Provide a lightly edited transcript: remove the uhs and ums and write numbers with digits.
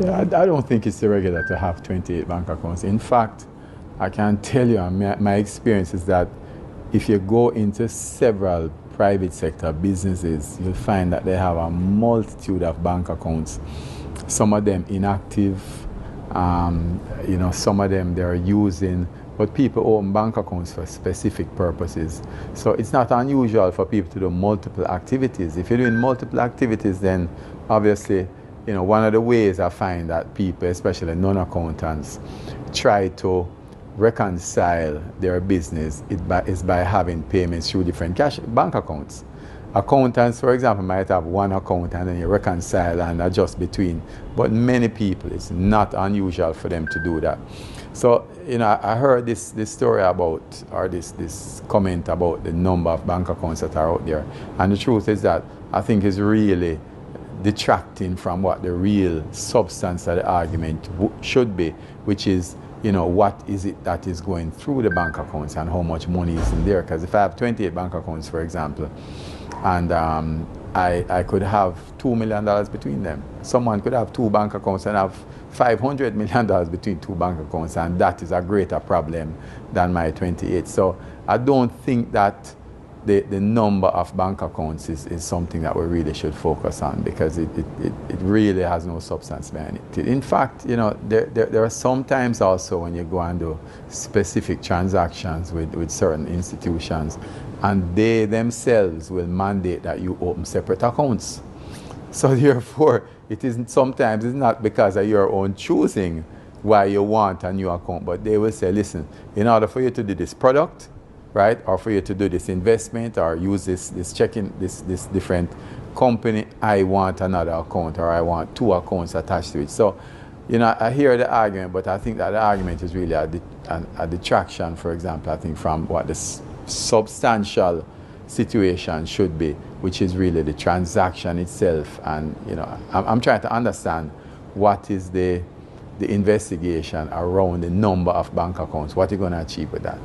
Yeah, I don't think it's irregular to have 28 bank accounts. In fact, I can tell you, my experience is that if you go into several private sector businesses, you'll find that they have a multitude of bank accounts. Some of them inactive, some of them they're using, but people own bank accounts for specific purposes. So it's not unusual for people to do multiple activities. If you're doing multiple activities, then obviously, one of the ways I find that people, especially non-accountants, try to reconcile their business is by having payments through different cash bank accounts. Accountants, for example, might have one account and then you reconcile and adjust between. But many people, it's not unusual for them to do that. So, I heard this story about, or this comment about the number of bank accounts that are out there. And the truth is that I think it's really detracting from what the real substance of the argument should be, which is, what is it that is going through the bank accounts and how much money is in there. Because if I have 28 bank accounts, for example, and I could have $2 million between them. Someone could have two bank accounts and have $500 million between two bank accounts, and that is a greater problem than my 28. So I don't think that the number of bank accounts is something that we really should focus on, because it really has no substance behind it. In fact, there are some times also when you go and do specific transactions with certain institutions, and they themselves will mandate that you open separate accounts. So therefore, sometimes it's not because of your own choosing why you want a new account, but they will say, listen, in order for you to do this product, right, or for you to do this investment or use this checking, this different company, I want another account, or I want two accounts attached to it. So, I hear the argument, but I think that the argument is really a detraction, for example, I think, from what this substantial situation should be, which is really the transaction itself. And I'm trying to understand what is the investigation around the number of bank accounts. What are you going to achieve with that?